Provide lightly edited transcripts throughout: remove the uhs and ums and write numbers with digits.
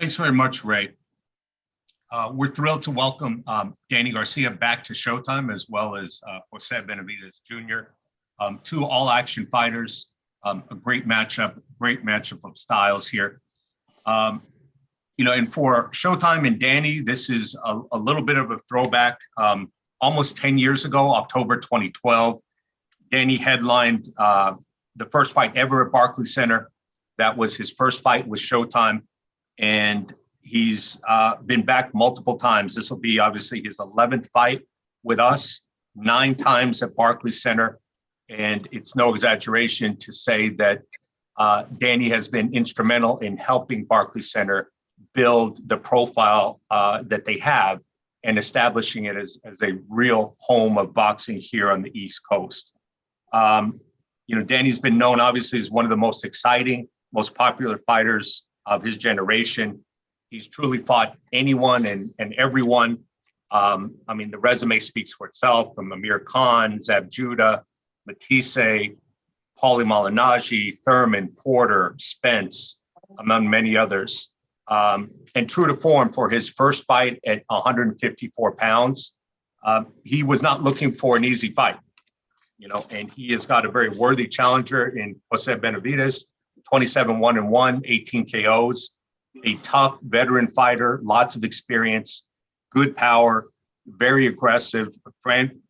Thanks very much, Ray. We're thrilled to welcome Danny Garcia back to Showtime, as well as Jose Benavidez Jr., two all-action fighters. A great matchup of styles here. And for Showtime and Danny, this is a little bit of a throwback. Almost 10 years ago, October 2012, Danny headlined the first fight ever at Barclays Center. That was his first fight with Showtime. And he's been back multiple times. This will be obviously his 11th fight with us, 9 times at Barclays Center. And it's no exaggeration to say that Danny has been instrumental in helping Barclays Center build the profile that they have and establishing it as a real home of boxing here on the East Coast. Danny's been known obviously as one of the most exciting, most popular fighters of his generation. He's truly fought anyone and everyone. The resume speaks for itself, from Amir Khan, Zab Judah, Matisse, Paulie Malignaggi, Thurman, Porter, Spence, among many others. And true to form, for his first fight at 154 pounds, he was not looking for an easy fight, and he has got a very worthy challenger in Jose Benavidez, 27-1-1, 18 KOs, a tough veteran fighter, lots of experience, good power, very aggressive,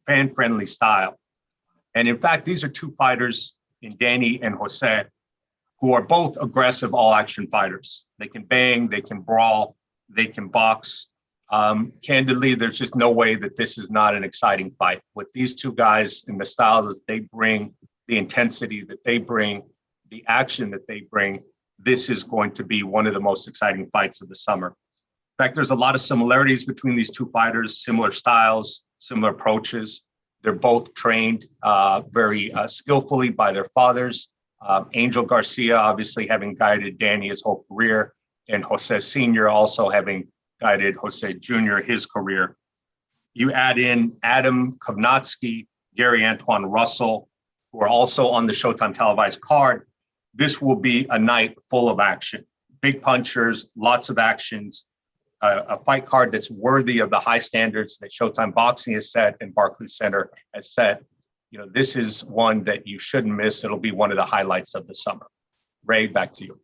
fan-friendly style. And in fact, these are two fighters in Danny and Jose who are both aggressive all-action fighters. They can bang, they can brawl, they can box. Candidly, there's just no way that this is not an exciting fight. With these two guys and the styles that they bring, the intensity that they bring, the action that they bring, this is going to be one of the most exciting fights of the summer. In fact, there's a lot of similarities between these two fighters, similar styles, similar approaches. They're both trained very skillfully by their fathers. Angel Garcia, obviously having guided Danny his whole career, and Jose Sr. also having guided Jose Jr. his career. You add in Adam Kownacki, Gary Antoine Russell, who are also on the Showtime televised card. This will be a night full of action. Big punchers, lots of actions, a fight card that's worthy of the high standards that Showtime Boxing has set and Barclays Center has set. This is one that you shouldn't miss. It'll be one of the highlights of the summer. Ray, back to you.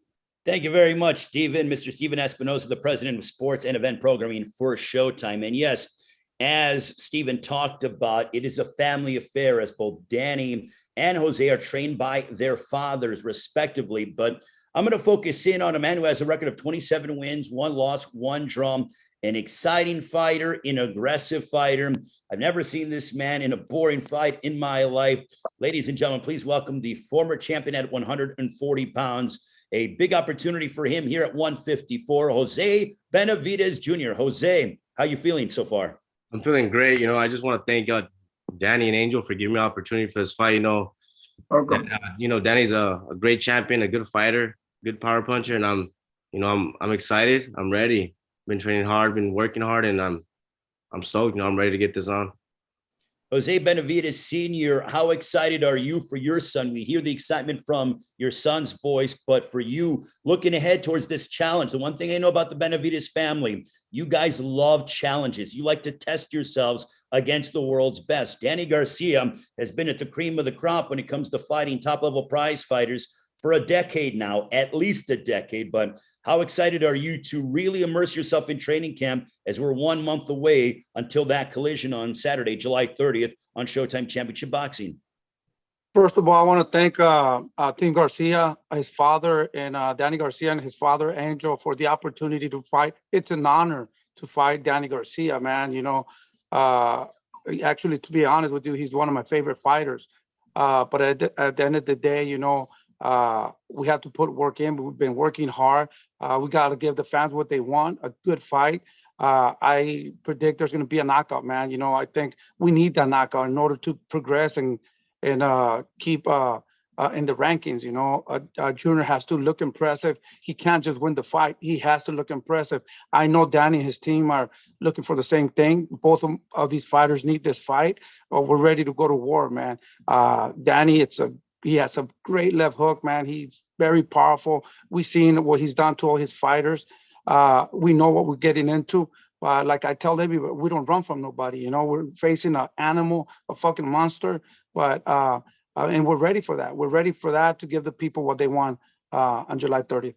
Thank you very much, Stephen. Mr. Stephen Espinosa, the president of sports and event programming for Showtime. And yes, as Stephen talked about, it is a family affair, as both Danny and Jose are trained by their fathers, respectively. But I'm going to focus in on a man who has a record of 27 wins, 1 loss, 1 draw, an exciting fighter, an aggressive fighter. I've never seen this man in a boring fight in my life. Ladies and gentlemen, please welcome the former champion at 140 pounds. A big opportunity for him here at 154, Jose Benavidez Jr. Jose, how you feeling so far? I'm feeling great. I just want to thank Danny and Angel for giving me an opportunity for this fight. Danny's a great champion, a good fighter, good power puncher, and I'm excited. I'm ready. Been training hard, been working hard, and I'm stoked. I'm ready to get this on. Jose Benavidez Sr., how excited are you for your son? We hear the excitement from your son's voice, but for you, looking ahead towards this challenge, the one thing I know about the Benavidez family, you guys love challenges. You like to test yourselves against the world's best. Danny Garcia has been at the cream of the crop when it comes to fighting top-level prize fighters for a decade now, at least a decade. But how excited are you to really immerse yourself in training camp as we're 1 month away until that collision on Saturday, July 30th on Showtime Championship Boxing? First of all, I want to thank Team Garcia, his father, and Danny Garcia and his father, Angel, for the opportunity to fight. It's an honor to fight Danny Garcia, man. Actually, to be honest with you, he's one of my favorite fighters. But at the end of the day, we have to put work in. We've been working hard. We got to give the fans what they want, a good fight. I predict there's going to be a knockout, man. I think we need that knockout in order to progress and keep in the rankings. Junior has to look impressive. He can't just win the fight. He has to look impressive. I know Danny and his team are looking for the same thing. Both of these fighters need this fight. We're ready to go to war, man. Danny, he has a great left hook, man. He's very powerful. We've seen what he's done to all his fighters. We know what we're getting into. Like I tell everybody, we don't run from nobody. You know, we're facing an animal, a fucking monster. And we're ready for that. We're ready for that to give the people what they want on July 30th.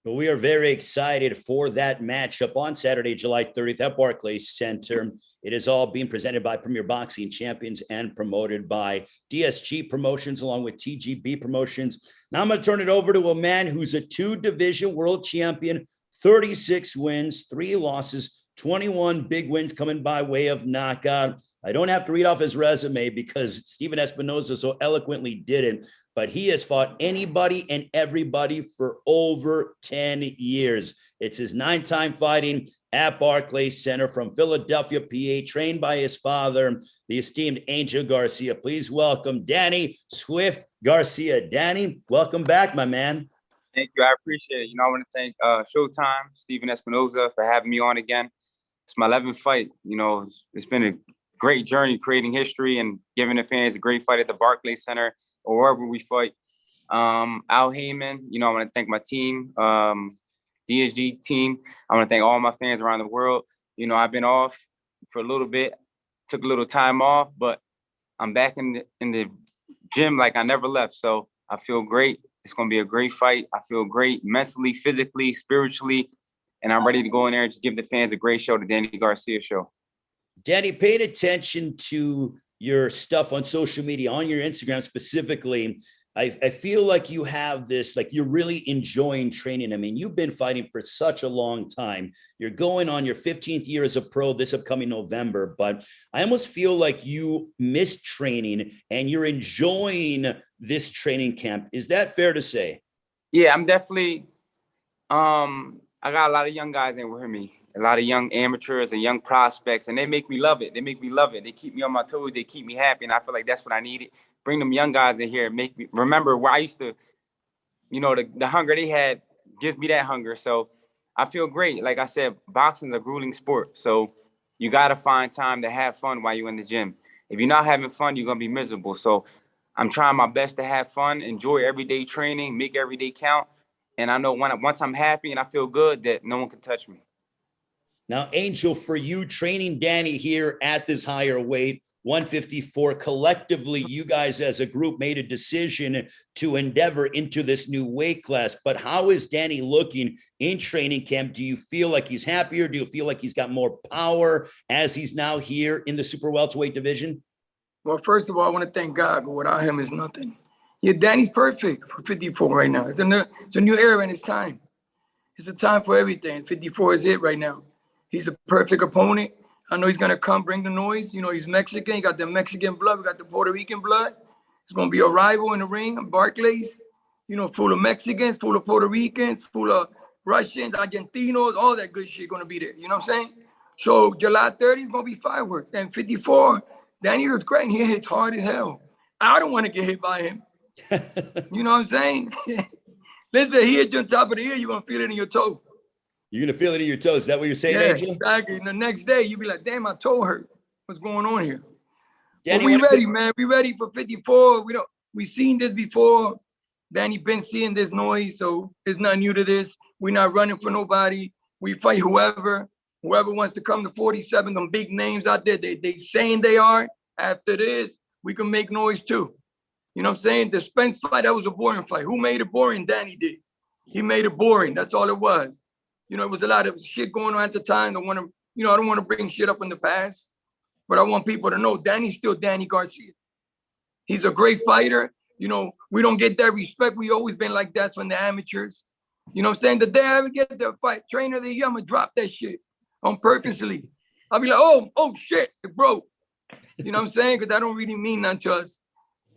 But we are very excited for that matchup on Saturday, July 30th at Barclays Center. It is all being presented by Premier Boxing Champions and promoted by DSG Promotions along with TGB Promotions. Now I'm going to turn it over to a man who's a 2-division world champion, 36 wins, 3 losses, 21 big wins coming by way of knockout. I don't have to read off his resume because Steven Espinoza so eloquently did it, but he has fought anybody and everybody for over 10 years. It's his 9th time fighting at Barclays Center from Philadelphia, PA, trained by his father, the esteemed Angel Garcia. Please welcome Danny Swift Garcia. Danny, welcome back, my man. Thank you. I appreciate it. I want to thank Showtime, Steven Espinoza, for having me on again. It's my 11th fight. It's been a great journey creating history and giving the fans a great fight at the Barclays Center or wherever we fight. Al Heyman, I want to thank my team, DSG team. I want to thank all my fans around the world. I've been off for a little bit, took a little time off, but I'm back in the gym like I never left. So I feel great. It's going to be a great fight. I feel great mentally, physically, spiritually, and I'm ready to go in there and just give the fans a great show, the Danny Garcia Show. Danny, paid attention to your stuff on social media, on your Instagram specifically. I feel like you have this, like you're really enjoying training. I mean, you've been fighting for such a long time. You're going on your 15th year as a pro this upcoming November, but I almost feel like you missed training and you're enjoying this training camp. Is that fair to say? Yeah, I'm definitely, I got a lot of young guys in with me. A lot of young amateurs and young prospects, and they make me love it. They make me love it. They keep me on my toes. They keep me happy, and I feel like that's what I needed. Bring them young guys in here and make me remember where I used to, the hunger they had gives me that hunger. So I feel great. Like I said, boxing is a grueling sport. So you got to find time to have fun while you're in the gym. If you're not having fun, you're going to be miserable. So I'm trying my best to have fun, enjoy everyday training, make every day count. And I know once I'm happy and I feel good that no one can touch me. Now, Angel, for you training Danny here at this higher weight, 154, collectively, you guys as a group made a decision to endeavor into this new weight class. But how is Danny looking in training camp? Do you feel like he's happier? Do you feel like he's got more power as he's now here in the super welterweight division? Well, first of all, I want to thank God, but without him is nothing. Yeah, Danny's perfect for 54 right now. It's a new era and it's time. It's a time for everything. 54 is it right now. He's a perfect opponent. I know he's going to come bring the noise. He's Mexican. He got the Mexican blood. We got the Puerto Rican blood. It's going to be a rival in the ring. Barclays, full of Mexicans, full of Puerto Ricans, full of Russians, Argentinos, all that good shit going to be there. You know what I'm saying? So July 30th is going to be fireworks. And 54, Danny was great. He hits hard as hell. I don't want to get hit by him. You know what I'm saying? Listen, he hit you on top of the ear. You're going to feel it in your toe. You're going to feel it in your toes. Is that what you're saying, yeah, Angel? Exactly. And the next day, you'll be like, damn, my toe hurt. What's going on here? Danny, we ready, man. We ready for 54. We seen this before. Danny been seeing this noise, so it's not new to this. We're not running for nobody. We fight whoever wants to come to 47, them big names out there, they saying they are. After this, we can make noise too. You know what I'm saying? The Spence fight, that was a boring fight. Who made it boring? Danny did. He made it boring. That's all it was. It was a lot of shit going on at the time. I don't want to bring shit up in the past, but I want people to know Danny's still Danny Garcia. He's a great fighter. We don't get that respect. We always been like that from the amateurs. You know what I'm saying? The day I ever get the fight trainer of the year, I'm going to drop that shit on purposely. I'll be like, oh shit, it broke. You know what I'm saying? Because that don't really mean nothing to us.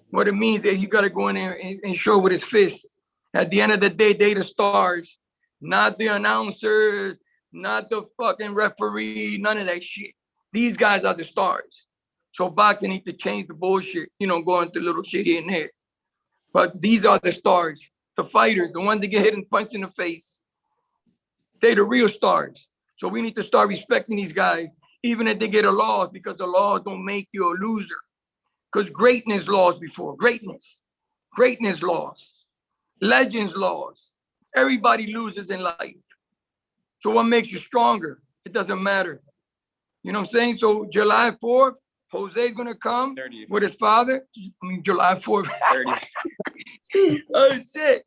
What it means is you got to go in there and show with his fist. At the end of the day, they the stars. Not the announcers, not the fucking referee, none of that shit. These guys are the stars. So boxing needs to change the bullshit, going through little shit here and there. But these are the stars, the fighters, the ones that get hit and punched in the face. They the real stars. So we need to start respecting these guys, even if they get a loss, because the laws don't make you a loser. Because greatness laws before, greatness laws, legends laws. Everybody loses in life. So what makes you stronger? It doesn't matter. You know what I'm saying? So July 4th, Jose's gonna come 30th. with his father. I mean, July 4th. 30th. Oh shit!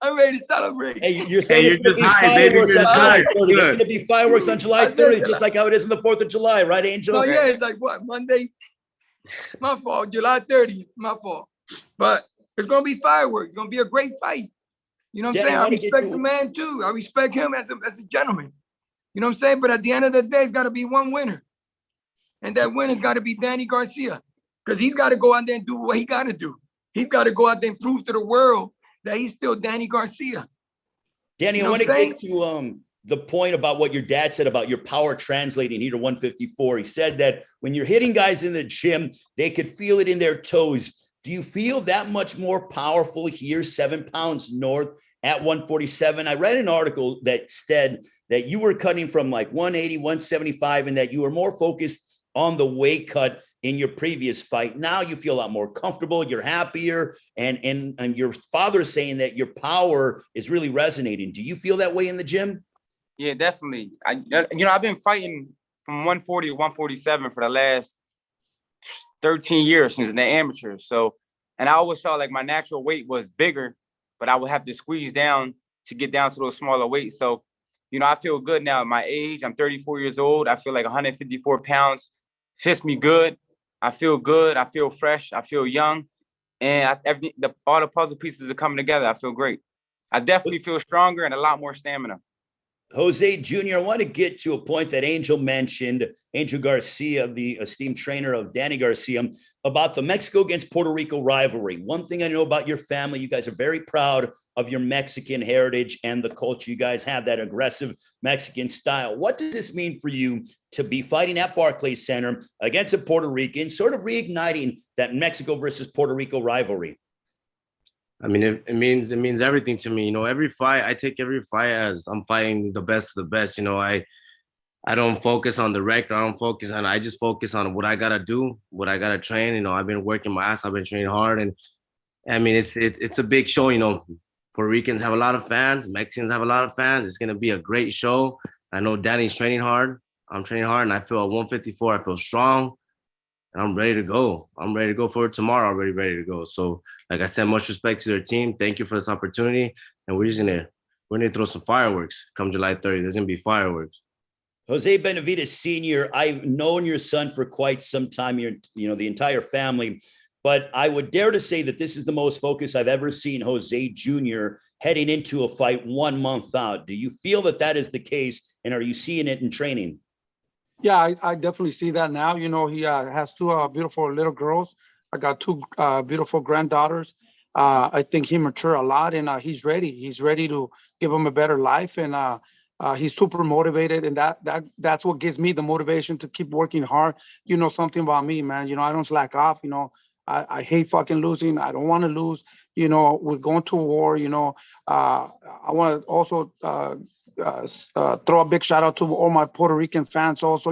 I'm ready to celebrate. Hey, you're saying Hey, it's you're going to just be high, baby. fireworks You're on just July high. 30th. It's Good. going to be fireworks on July I said 30th, July. just like how it is on the 4th of July, right, Angel? No, yeah, it's like what, Monday? My fault, July 30th, my fault. But it's gonna be fireworks. It's gonna be a great fight. You know what I'm Danny, saying? I I wanna get respect you- the man too. I respect him as a gentleman. You know what I'm saying? But at the end of the day, it's gotta be one winner. And that winner's gotta be Danny Garcia. Because he's gotta go out there and do what he gotta do. He's gotta go out there and prove to the world that he's still Danny Garcia. Danny, You I know want to what I'm get to the point about what your dad said about your power translating here to 154. He said that when you're hitting guys in the gym, they could feel it in their toes. Do you feel that much more powerful here, 7 pounds north at 147? I read an article that said that you were cutting from like 180, 175, and that you were more focused on the weight cut in your previous fight. Now you feel a lot more comfortable, you're happier, and your father's saying that your power is really resonating. Do you feel that way in the gym? Yeah, definitely. I've been fighting from 140 to 147 for the last 13 years since the amateur. So, and I always felt like my natural weight was bigger, but I would have to squeeze down to get down to those smaller weights. So, I feel good now at my age. I'm 34 years old. I feel like 154 pounds fits me good. I feel good. I feel fresh. I feel young. And all the puzzle pieces are coming together. I feel great. I definitely feel stronger and a lot more stamina. Jose Jr., I want to get to a point that Angel mentioned, Angel Garcia, the esteemed trainer of Danny Garcia, about the Mexico against Puerto Rico rivalry. One thing I know about your family, you guys are very proud of your Mexican heritage and the culture. You guys have that aggressive Mexican style. What does this mean for you to be fighting at Barclays Center against a Puerto Rican, sort of reigniting that Mexico versus Puerto Rico rivalry? I mean, it means everything to me. Every fight, I take every fight as I'm fighting the best of the best. I don't focus on the record. I just focus on what I gotta do, what I gotta train. I've been working my ass. I've been training hard, and I mean, it's a big show. Puerto Ricans have a lot of fans. Mexicans have a lot of fans. It's gonna be a great show. I know Danny's training hard. I'm training hard, and I feel at 154. I feel strong, and I'm ready to go. I'm ready to go for it tomorrow. I'm ready to go. So, like I said, much respect to their team. Thank you for this opportunity, and we're gonna throw some fireworks come July 30th. There's gonna be fireworks. Jose Benavidez Sr., I've known your son for quite some time, the entire family, but I would dare to say that this is the most focus I've ever seen Jose Jr. heading into a fight 1 month out. Do you feel that is the case, and are you seeing it in training? Yeah, I definitely see that now. He has two beautiful little girls. I got two beautiful granddaughters. I think he matured a lot, and he's ready. He's ready to give them a better life, and he's super motivated, and that's what gives me the motivation to keep working hard. Something about me, man. I don't slack off. I hate fucking losing. I don't want to lose. We're going to war. I want to also throw a big shout out to all my Puerto Rican fans also,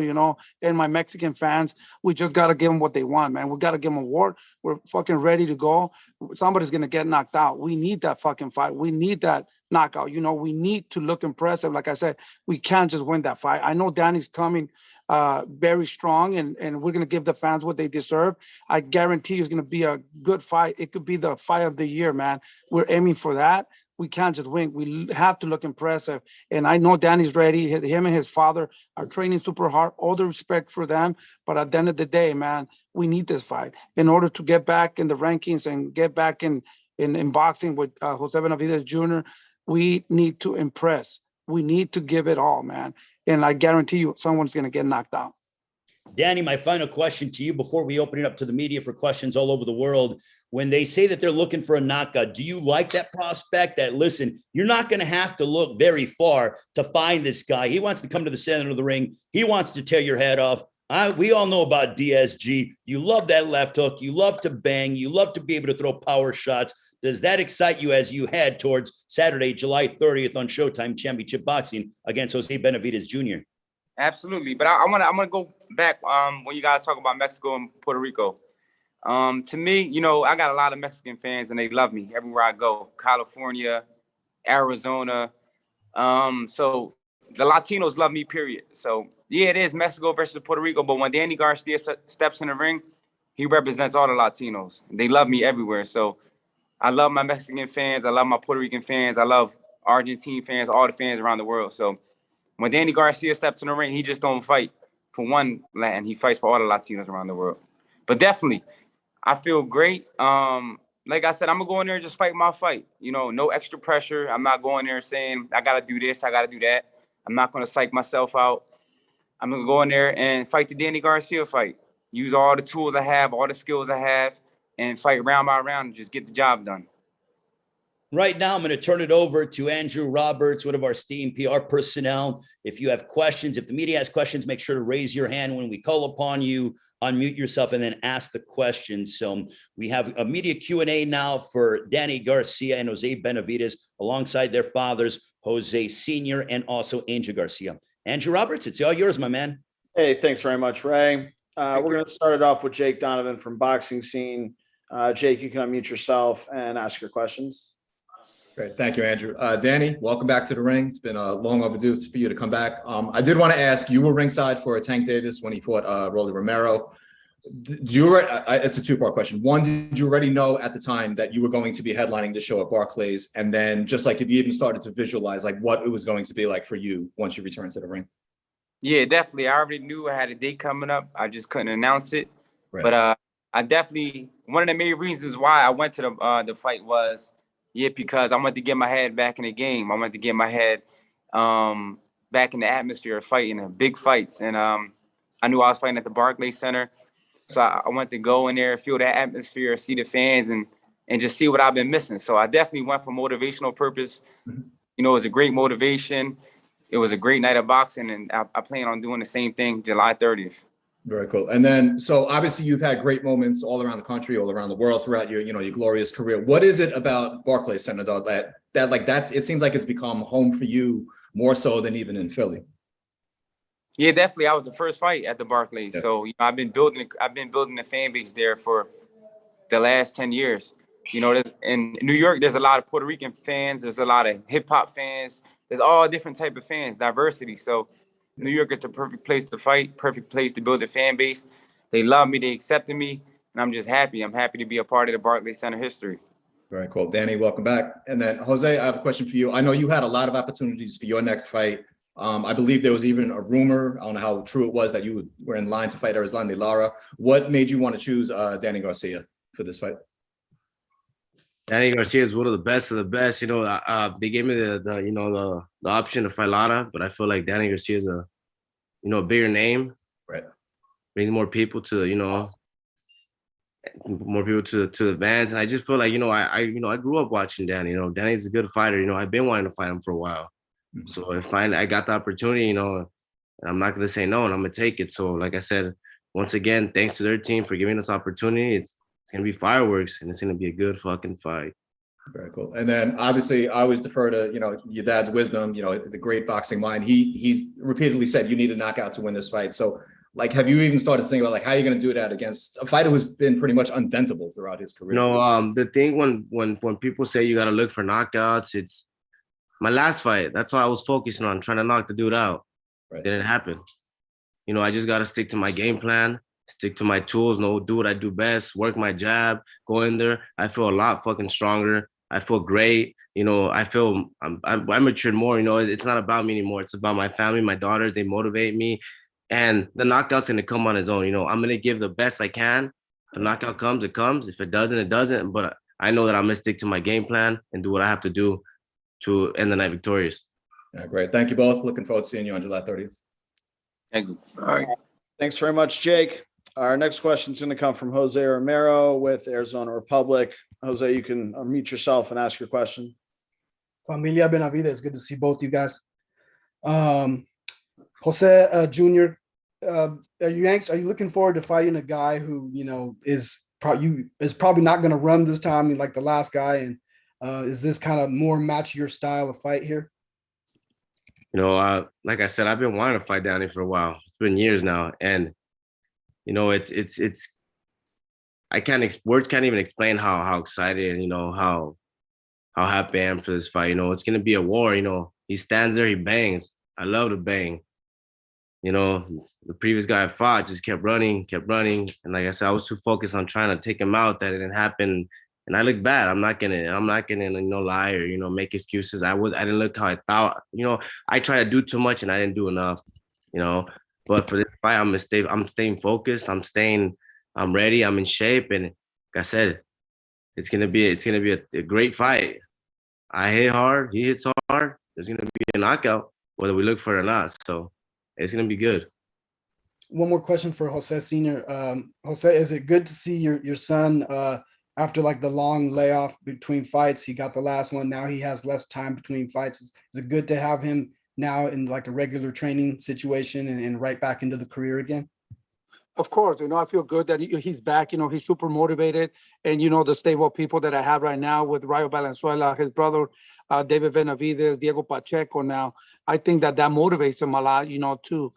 and my Mexican fans. We just got to give them what they want, man. We got to give them a war. We're fucking ready to go. Somebody's going to get knocked out. We need that fucking fight. We need that knockout. We need to look impressive. Like I said, we can't just win that fight. I know Danny's coming very strong, and we're going to give the fans what they deserve. I guarantee you it's going to be a good fight. It could be the fight of the year, man. We're aiming for that. We can't just win. We have to look impressive. And I know Danny's ready. Him and his father are training super hard. All the respect for them. But at the end of the day, man, we need this fight in order to get back in the rankings and get back in boxing with Jose Benavidez Jr. We need to impress. We need to give it all, man. And I guarantee you someone's going to get knocked out. Danny, my final question to you before we open it up to the media for questions all over the world. When they say that they're looking for a knockout, do you like that prospect that, listen, you're not going to have to look very far to find this guy. He wants to come to the center of the ring. He wants to tear your head off. We all know about DSG. You love that left hook. You love to bang. You love to be able to throw power shots. Does that excite you as you head towards Saturday, July 30th on Showtime Championship Boxing against Jose Benavidez Jr.? Absolutely. But I'm gonna go back when you guys talk about Mexico and Puerto Rico. To me, I got a lot of Mexican fans and they love me everywhere I go. California, Arizona. So the Latinos love me, period. So yeah, it is Mexico versus Puerto Rico, but when Danny Garcia steps in the ring, he represents all the Latinos. They love me everywhere. So I love my Mexican fans. I love my Puerto Rican fans. I love Argentine fans, all the fans around the world. So when Danny Garcia steps in the ring, he just don't fight for one Latin. He fights for all the Latinos around the world. But definitely, I feel great. Like I said, I'm gonna go in there and just fight my fight. You know, no extra pressure. I'm not going there saying I gotta do this, I gotta do that. I'm not gonna psych myself out. I'm gonna go in there and fight the Danny Garcia fight. Use all the tools I have, all the skills I have, and fight round by round and just get the job done. Right now, I'm going to turn it over to Andrew Roberts, one of our esteemed PR personnel. If you have questions, if the media has questions, make sure to raise your hand when we call upon you, unmute yourself, and then ask the question. So we have a media Q&A now for Danny Garcia and Jose Benavidez, alongside their fathers, Jose Sr. and also Angel Garcia. Andrew Roberts, it's all yours, my man. Hey, thanks very much, Ray. We're going to start it off with Jake Donovan from Boxing Scene. Jake, you can unmute yourself and ask your questions. Great. Thank you, Andrew. Danny, welcome back to the ring. It's been long overdue for you to come back. I did want to ask, you were ringside for Tank Davis when he fought Rolly Romero. It's a two-part question. One, did you already know at the time that you were going to be headlining the show at Barclays? And then just like if you even started to visualize like what it was going to be like for you once you returned to the ring? Yeah, definitely. I already knew I had a date coming up. I just couldn't announce it. Right. But I definitely, one of the main reasons why I went to the fight was, because I wanted to get my head back in the game. I wanted to get my head back in the atmosphere of fighting big fights. And I knew I was fighting at the Barclays Center. So I wanted to go in there, feel that atmosphere, see the fans, and just see what I've been missing. So I definitely went for motivational purpose. Mm-hmm. You know, it was a great motivation. It was a great night of boxing, and I plan on doing the same thing July 30th. Very cool. And then, so obviously you've had great moments all around the country, all around the world throughout your glorious career. What is it about Barclays Center though, it seems like it's become home for you more so than even in Philly? Yeah, definitely. I was the first fight at the Barclays. Yeah. So I've been building the fan base there for the last 10 years. You know, in New York, there's a lot of Puerto Rican fans. There's a lot of hip hop fans. There's all different type of fans, diversity. So New York is the perfect place to fight, perfect place to build a fan base. They love me, they accepted me, and I'm just happy. I'm happy to be a part of the Barclays Center history. Very cool. Danny, welcome back. And then Jose, I have a question for you. I know you had a lot of opportunities for your next fight. I believe there was even a rumor, I don't know how true it was, that you were in line to fight Erislandy Lara. What made you want to choose Danny Garcia for this fight? Danny Garcia is one of the best of the best. You know, they gave me the option to fight Lara, but I feel like Danny Garcia is a bigger name. Right. Brings more people to the bands, and I just feel like I grew up watching Danny. You know, Danny's a good fighter. You know, I've been wanting to fight him for a while. Mm-hmm. So if I got the opportunity, and I'm not gonna say no, and I'm gonna take it. So like I said, once again, thanks to their team for giving us opportunity. It's gonna be fireworks, and it's gonna be a good fucking fight. Very cool. And then obviously I always defer to, your dad's wisdom, the great boxing mind. He's repeatedly said you need a knockout to win this fight. So like, have you even started thinking about like how you're going to do that against a fighter who's been pretty much undentable throughout his career? The thing when people say you got to look for knockouts, it's my last fight. That's all I was focusing on, trying to knock the dude out. Right. Didn't happen. I just got to stick to my game plan, stick to my tools, do what I do best, work my jab, go in there. I feel a lot fucking stronger. I feel great. I feel I matured more. It's not about me anymore. It's about my family, my daughters. They motivate me. And the knockout's going to come on its own. I'm going to give the best I can. If the knockout comes, it comes. If it doesn't, it doesn't. But I know that I'm going to stick to my game plan and do what I have to do to end the night victorious. Yeah, great. Thank you both. Looking forward to seeing you on July 30th. Thank you. All right. Thanks very much, Jake. Our next question is going to come from Jose Romero with Arizona Republic. Jose, you can unmute yourself and ask your question. Familia Benavidez, good to see both you guys. Jose Jr., are you looking forward to fighting a guy who is probably not going to run this time like the last guy? And is this kind of more match your style of fight here? Like I said, I've been wanting to fight Danny for a while. It's been years now, and it's words can't even explain how excited and how happy I am for this fight. It's gonna be a war. He stands there, he bangs. I love to bang. You know, the previous guy I fought just kept running. And like I said, I was too focused on trying to take him out that it didn't happen. And I look bad. I'm not gonna lie or, you know, make excuses. I didn't look how I thought. You know, I tried to do too much and I didn't do enough, you know. But for this fight, I'm staying focused. I'm ready, I'm in shape. And like I said, it's gonna be a great fight. I hit hard, he hits hard. There's gonna be a knockout, whether we look for it or not. So it's gonna be good. One more question for Jose Senior. Jose, is it good to see your son after like the long layoff between fights? He got the last one. Now he has less time between fights. Is it good to have him now in like a regular training situation and right back into the career again? Of course, you know, I feel good that he's back. You know, he's super motivated. And, you know, the stable of people that I have right now with Rayo Valenzuela, his brother, David Benavidez, Diego Pacheco now, I think that motivates him a lot, you know, to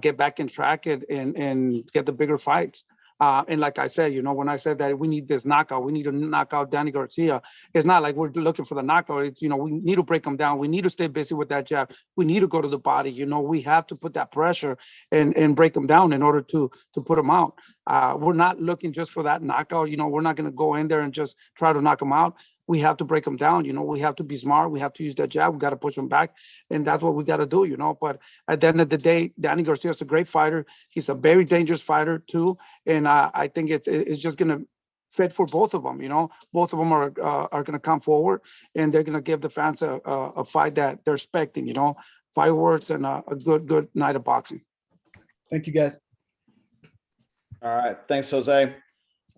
get back in track and get the bigger fights. And like I said, you know, when I said that we need this knockout, we need to knock out Danny Garcia. It's not like we're looking for the knockout. It's, you know, we need to break him down. We need to stay busy with that jab. We need to go to the body. You know, we have to put that pressure and break him down in order to put him out. We're not looking just for that knockout. You know, we're not going to go in there and just try to knock him out. We have to break them down. You know, we have to be smart. We have to use that jab. We got to push them back. And that's what we got to do, you know. But at the end of the day, Danny Garcia is a great fighter. He's a very dangerous fighter, too. And I think it's just going to fit for both of them, you know. Both of them are going to come forward, and they're going to give the fans a fight that they're expecting, you know, fireworks and a good night of boxing. Thank you, guys. All right. Thanks, Jose.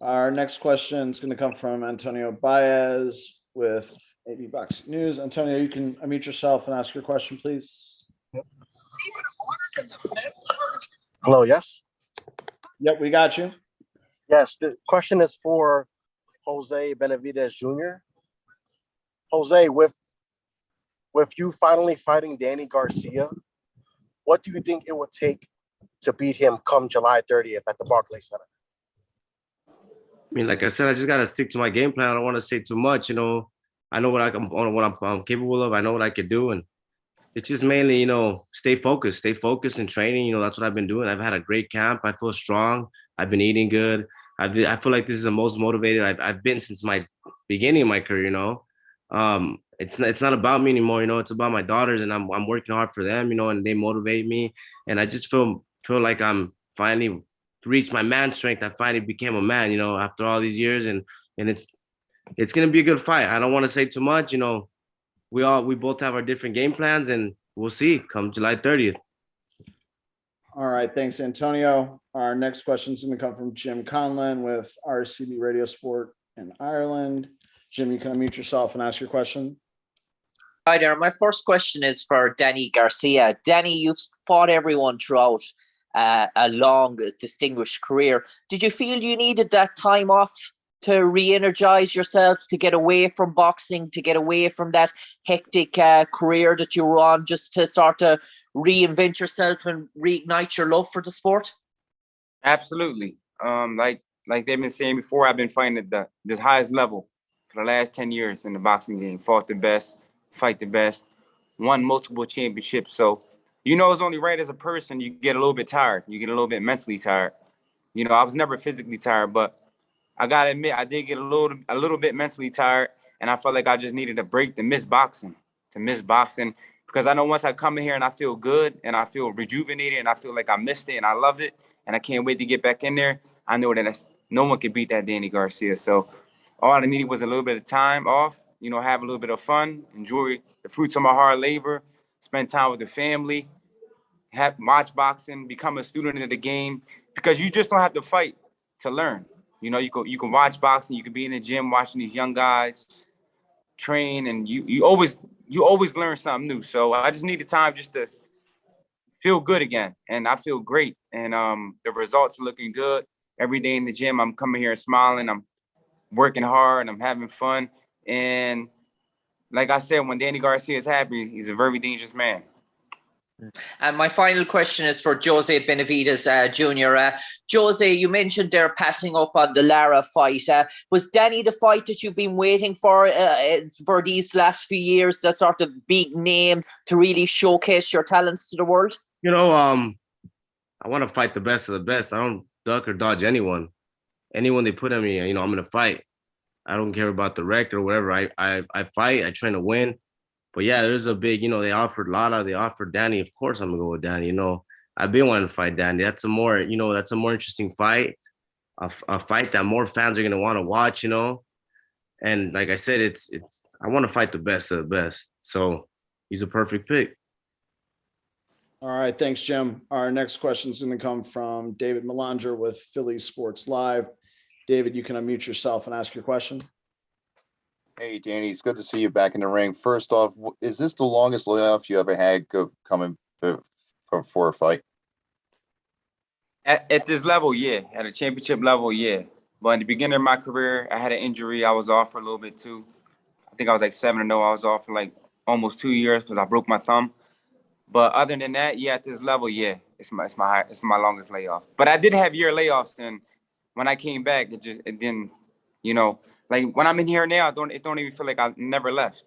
Our next question is going to come from Antonio Baez with AB Boxing News. Antonio, you can unmute yourself and ask your question, please. Hello, yes? Yep, we got you. Yes, the question is for Jose Benavidez Jr. Jose, with you finally fighting Danny Garcia, what do you think it would take to beat him come July 30th at the Barclays Center? I mean, like I said, I just gotta stick to my game plan. I don't want to say too much. You know, I know what I'm capable of. I know what I could do, and it's just mainly, you know, stay focused in training. You know, that's what I've been doing. I've had a great camp. I feel strong. I've been eating good. I feel like this is the most motivated I've been since my beginning of my career. You know, it's not about me anymore. You know, it's about my daughters, and I'm working hard for them. You know, and they motivate me, and I just feel like I'm finally reached my man strength. I finally became a man, you know, after all these years, and it's gonna be a good fight. I don't want to say too much, you know. We both have our different game plans, and we'll see come July 30th. All right, thanks, Antonio. Our next question is going to come from Jim Conlon with RCB Radio Sport in Ireland. Jim, you can unmute yourself and ask your question. Hi there. My first question is for Danny Garcia. Danny, you've fought everyone throughout a long, distinguished career. Did you feel you needed that time off to re-energize yourself, to get away from boxing, to get away from that hectic career that you were on, just to sort of reinvent yourself and reignite your love for the sport? Absolutely. Like they've been saying before, I've been fighting at the highest level for the last 10 years in the boxing game. Fought the best, fight the best, won multiple championships. So, you know, it's only right as a person, you get a little bit tired. You get a little bit mentally tired. You know, I was never physically tired, but I gotta admit, I did get a little bit mentally tired, and I felt like I just needed a break to miss boxing, because I know once I come in here and I feel good and I feel rejuvenated and I feel like I missed it and I love it and I can't wait to get back in there, I know that no one can beat that Danny Garcia. So all I needed was a little bit of time off, you know, have a little bit of fun, enjoy the fruits of my hard labor, spend time with the family, watch boxing, become a student of the game, because you just don't have to fight to learn. You know, you can watch boxing, you can be in the gym watching these young guys train, and you always learn something new. So I just needed time just to feel good again, and I feel great. And the results are looking good. Every day in the gym, I'm coming here smiling, I'm working hard, I'm having fun. And like I said, when Danny Garcia is happy, he's a very dangerous man. And my final question is for Jose Benavidez Jr. Jose, you mentioned they're passing up on the Lara fight. Was Danny the fight that you've been waiting for these last few years, that sort of big name to really showcase your talents to the world? You know, I want to fight the best of the best. I don't duck or dodge anyone. Anyone they put on me, you know, I'm going to fight. I don't care about the record or whatever. I fight. I train to win. But yeah, there's a big, you know, they offered Lara, they offered Danny. Of course, I'm gonna go with Danny. You know, I've been wanting to fight Danny. That's a more interesting fight, a fight that more fans are gonna want to watch. You know, and like I said, it's I want to fight the best of the best. So he's a perfect pick. All right, thanks, Jim. Our next question is going to come from David Melanger with Philly Sports Live. David, you can unmute yourself and ask your question. Hey, Danny, it's good to see you back in the ring. First off, is this the longest layoff you ever had coming for a fight? At this level, yeah. At a championship level, yeah. But in the beginning of my career, I had an injury. I was off for a little bit too. I think I was like 7-0. I was off for like almost 2 years because I broke my thumb. But other than that, yeah, at this level, yeah, it's my longest layoff. But I did have year layoffs, and when I came back, it didn't, you know. Like when I'm in here now, it don't even feel like I never left.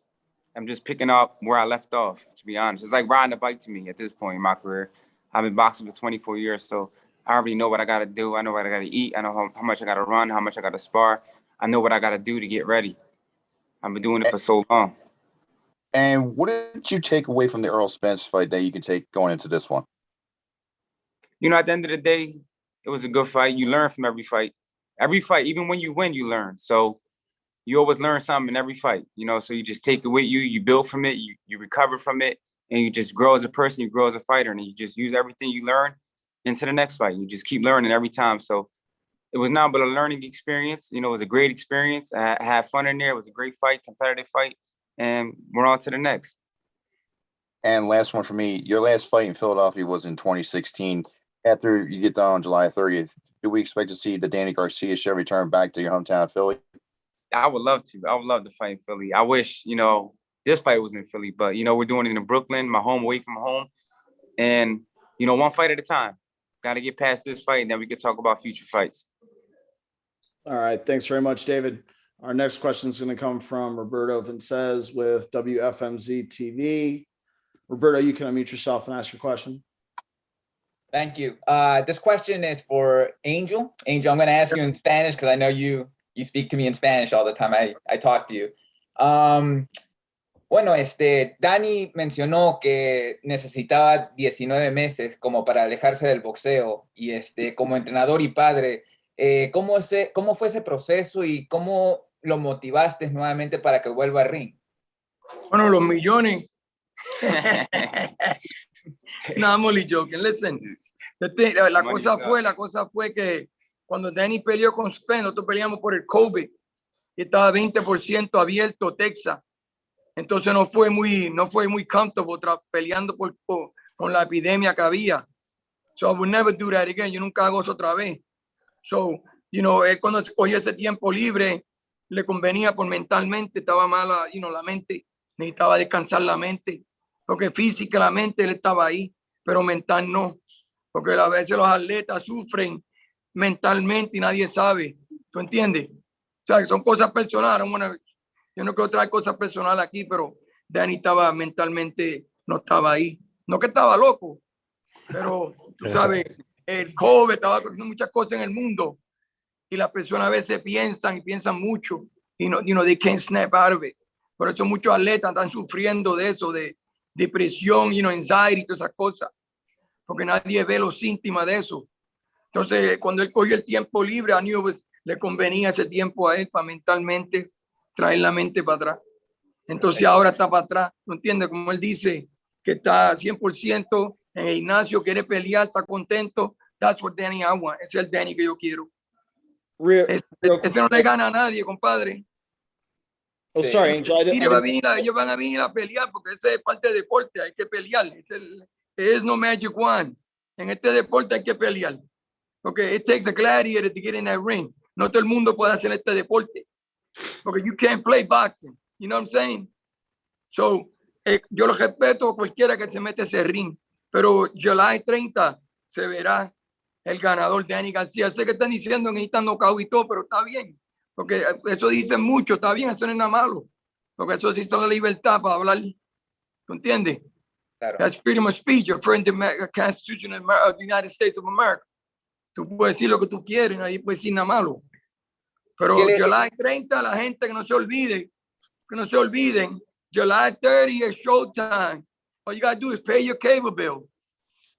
I'm just picking up where I left off, to be honest. It's like riding a bike to me at this point in my career. I've been boxing for 24 years, so I already know what I got to do. I know what I got to eat. I know how much I got to run, how much I got to spar. I know what I got to do to get ready. I've been doing it for so long. And what did you take away from the Errol Spence fight that you can take going into this one? You know, at the end of the day, it was a good fight. You learn from every fight. Every fight, even when you win, you learn. So you always learn something in every fight, you know, so you just take it with you, you build from it, you recover from it, and you just grow as a person, you grow as a fighter, and you just use everything you learn into the next fight. You just keep learning every time. So it was not but a learning experience. You know, it was a great experience. I had fun in there. It was a great fight, competitive fight, and we're on to the next. And last one for me, your last fight in Philadelphia was in 2016. After you get done on July 30th, do we expect to see the Danny Garcia show return back to your hometown of Philly? I would love to. I would love to fight in Philly. I wish, you know, this fight was in Philly, but, you know, we're doing it in Brooklyn, my home, away from home. And, you know, one fight at a time. Got to get past this fight, and then we can talk about future fights. All right. Thanks very much, David. Our next question is going to come from Roberto Vinces with WFMZ TV. Roberto, you can unmute yourself and ask your question. Thank you. This question is for Angel. Angel, I'm going to ask you in Spanish because I know you speak to me in Spanish all the time. I talk to you. Bueno, Danny mencionó que necesitaba 19 meses como para alejarse del boxeo y como entrenador y padre, ¿cómo fue ese proceso y cómo lo motivaste nuevamente para que vuelva al ring? Bueno, los millones. No, I'm only joking. Listen, la cosa fue que cuando Danny peleó con Spence, nosotros peleamos por el COVID y estaba 20% abierto Texas. Entonces no fue muy comfortable peleando con la epidemia que había. So I would never do that again. Yo nunca hago eso otra vez. So, you know, él cuando cogía ese tiempo libre, le convenía por mentalmente, estaba mala, you know, la mente, necesitaba descansar la mente, porque físicamente él estaba ahí, pero mental no. Porque a veces los atletas sufren mentalmente y nadie sabe. ¿Tú entiendes? O sea, son cosas personales. Yo no quiero traer cosas personales aquí, pero Danny estaba mentalmente, no estaba ahí. No que estaba loco, pero tú sabes, el COVID estaba haciendo muchas cosas en el mundo y las personas a veces piensan mucho y no, you know, they can't snap out of it. Por eso muchos atletas están sufriendo de eso, de depresión, you know, anxiety y todas esas cosas, porque nadie ve los síntomas de eso. Entonces, cuando él cogió el tiempo libre, a Nunez le convenía ese tiempo a él para mentalmente traer la mente para atrás. Entonces ahora está para atrás, ¿no entiendes? Como él dice, que está 100% en el gimnasio, quiere pelear, está contento. That's what Danny I want. Ese es el Danny que yo quiero. Ese no le gana a nadie, compadre. Oh, sorry, Angel. Ellos van a venir a pelear porque ese es parte del deporte, hay que pelear. Es no magic one. En este deporte hay que pelear. Porque it takes a gladiator to get in that ring. No todo el mundo puede hacer este deporte. Porque you can't play boxing. You know what I'm saying? So, yo lo respeto a cualquiera que se mete ese ring. pero July 30 se verá el ganador, Danny Garcia. Sé que están diciendo que necesitan knockout y todo, pero está bien, porque eso dicen mucho, está bien, eso no es nada malo, porque eso sí son la libertad para hablar, ¿tú entiendes? Claro. That's freedom of speech, according to the Constitution of the United States of America. Tú puedes decir lo que tú quieres, nadie puede decir nada malo. Pero July 30, la gente que no se olviden, July 30 is Showtime. All you gotta do is pay your cable bill.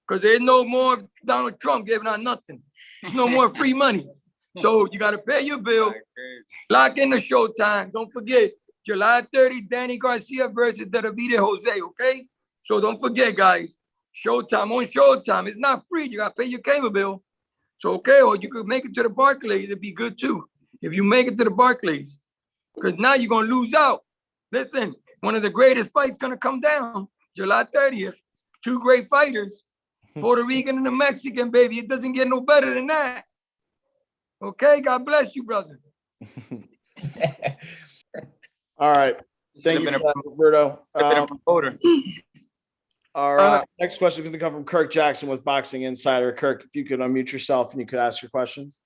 Because there's no more Donald Trump giving out nothing. There's no more free money. So you gotta pay your bill, lock in the Showtime. Don't forget, July 30, Danny Garcia versus Benavidez Jose, okay? So don't forget, guys, Showtime on Showtime. It's not free. You gotta pay your cable bill. So, okay, or you could make it to the Barclays. It'd be good too. If you make it to the Barclays, because now you're going to lose out. Listen, one of the greatest fights going to come down July 30th. Two great fighters, Puerto Rican and a Mexican, baby. It doesn't get no better than that. Okay, God bless you, brother. All right. Thank you for that, Roberto. Our next question is going to come from Kirk Jackson with Boxing Insider. Kirk, if you could unmute yourself and you could ask your questions.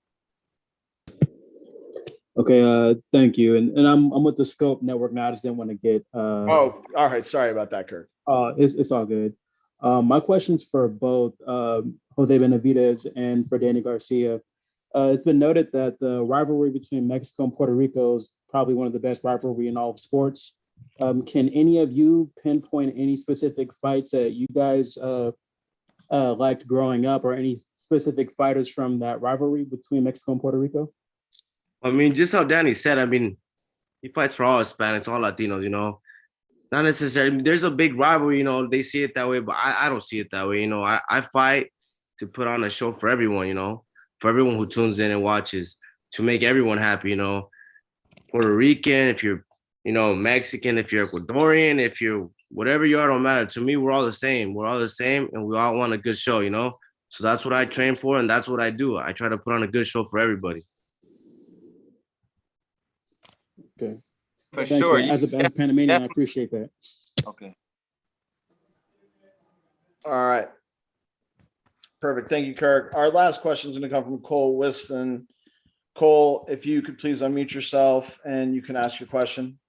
Okay, thank you. And I'm with the Scope Network now. I just didn't want to get all right. Sorry about that, Kirk. It's all good. My question's for both Jose Benavidez and for Danny Garcia. It's been noted that the rivalry between Mexico and Puerto Rico is probably one of the best rivalry in all of sports. Can any of you pinpoint any specific fights that you guys liked growing up, or any specific fighters from that rivalry between Mexico and Puerto Rico? I mean, just how Danny said, I mean, he fights for all Hispanics, all Latinos, you know. Not necessarily. There's a big rivalry, you know, they see it that way, but I don't see it that way. You know, I fight to put on a show for everyone, you know, for everyone who tunes in and watches, to make everyone happy, you know. Puerto Rican, if you're, you know, Mexican, if you're Ecuadorian, if you're whatever you are, don't matter. To me, we're all the same. We're all the same, and we all want a good show, you know. So that's what I train for, and that's what I do. I try to put on a good show for everybody. Okay. For Thank sure. you. As a Panamanian, I appreciate that. Okay. All right. Perfect. Thank you, Kirk. Our last question is going to come from Cole Whiston. Cole, if you could please unmute yourself and you can ask your question.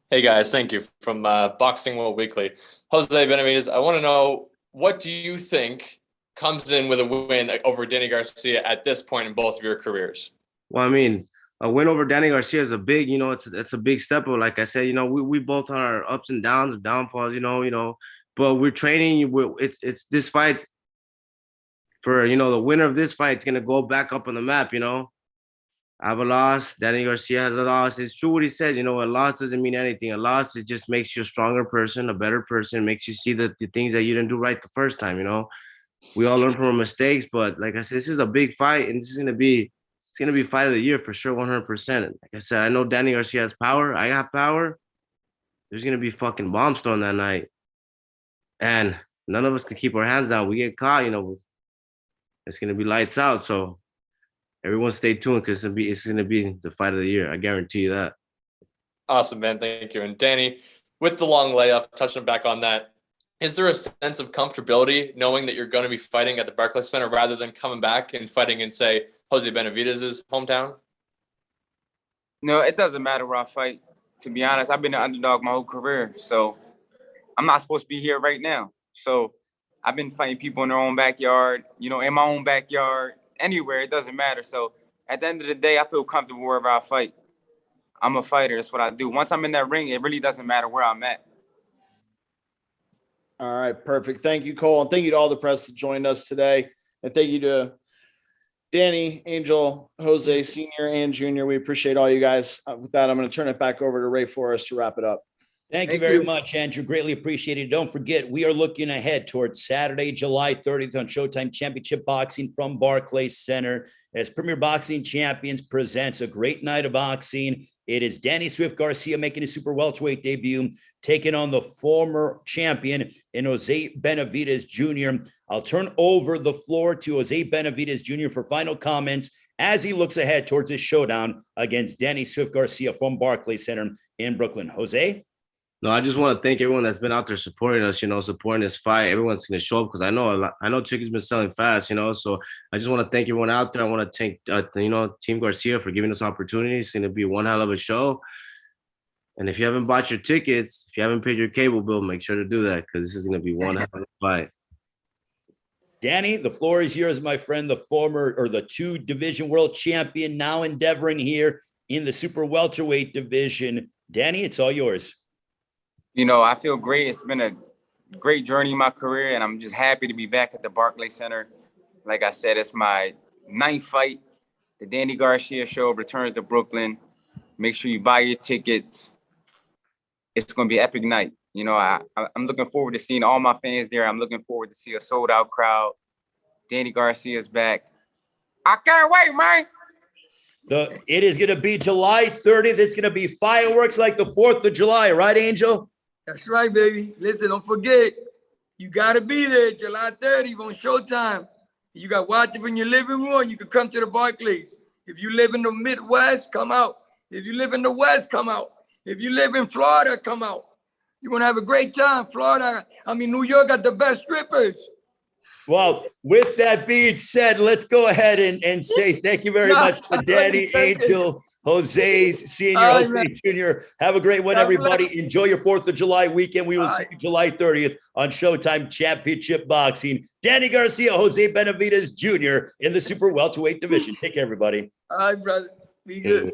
Hey guys, thank you. From Boxing World Weekly. Jose Benavidez, I want to know, what do you think comes in with a win over Danny Garcia at this point in both of your careers? Well, I mean, a win over Danny Garcia is a big, you know, it's a big step. But like I said, you know, we both on our ups and downs, downfalls, you know, but we're training. It's this fight for, you know, the winner of this fight is going to go back up on the map, you know. I have a loss. Danny Garcia has a loss. It's true what he says, you know, a loss doesn't mean anything. A loss, it just makes you a stronger person, a better person, makes you see the things that you didn't do right the first time, you know. We all learn from our mistakes, but like I said, this is a big fight, and this is going to be, it's going to be fight of the year for sure, 100%. Like I said, I know Danny Garcia has power. I got power. There's going to be fucking bombs thrown that night. And none of us can keep our hands down. We get caught, you know, it's going to be lights out. So everyone stay tuned, because it's going to be the fight of the year. I guarantee you that. Awesome, man. Thank you. And Danny, with the long layoff, touching back on that, is there a sense of comfortability knowing that you're going to be fighting at the Barclays Center rather than coming back and fighting in, say, Jose Benavidez's hometown? No, it doesn't matter where I fight. To be honest, I've been an underdog my whole career, so I'm not supposed to be here right now. So I've been fighting people in their own backyard, you know, in my own backyard, anywhere. It doesn't matter. So at the end of the day, I feel comfortable wherever I fight. I'm a fighter. That's what I do. Once I'm in that ring, it really doesn't matter where I'm at. All right, perfect. Thank you, Cole. And thank you to all the press that joined us today. And thank you to Danny, Angel, Jose, Sr. and Jr. We appreciate all you guys. With that, I'm going to turn it back over to Ray Forrest to wrap it up. Thank you very much, Andrew. Greatly appreciated. Don't forget, we are looking ahead towards Saturday, July 30th on Showtime Championship Boxing from Barclays Center, as Premier Boxing Champions presents a great night of boxing. It is Danny Swift Garcia making his super welterweight debut, taking on the former champion in Jose Benavidez Jr. I'll turn over the floor to Jose Benavidez Jr. for final comments as he looks ahead towards his showdown against Danny Swift Garcia from Barclays Center in Brooklyn. Jose? No, I just want to thank everyone that's been out there supporting us, supporting this fight. Everyone's going to show up because I know tickets been selling fast, so I just want to thank everyone out there. I want to thank, Team Garcia for giving us opportunities. It's going to be one hell of a show. And if you haven't bought your tickets, if you haven't paid your cable bill, make sure to do that because this is going to be one hell of a fight. Danny, the floor is yours, my friend, the 2-division world champion, now endeavoring here in the super welterweight division. Danny, it's all yours. I feel great. It's been a great journey in my career, and I'm just happy to be back at the Barclays Center. Like I said, it's my 9th fight. The Danny Garcia show returns to Brooklyn. Make sure you buy your tickets. It's going to be an epic night. I'm looking forward to seeing all my fans there. I'm looking forward to see a sold-out crowd. Danny Garcia's back. I can't wait, man. It is going to be July 30th. It's going to be fireworks like the 4th of July, right, Angel? That's right, baby. Listen, don't forget, you got to be there July 30th on Showtime. You got to watch it from your living room. You can come to the Barclays. If you live in the Midwest, come out. If you live in the West, come out. If you live in Florida, come out. You're going to have a great time. New York got the best strippers. Well, with that being said, let's go ahead and say thank you very much to Danny, Angel, Jose, Senior, Jose Junior. Have a great one, everybody. Enjoy your 4th of July weekend. We will see you July 30th on Showtime Championship Boxing. Danny Garcia, Jose Benavidez Jr. in the super welterweight division. Take care, everybody. All right, brother. Be good.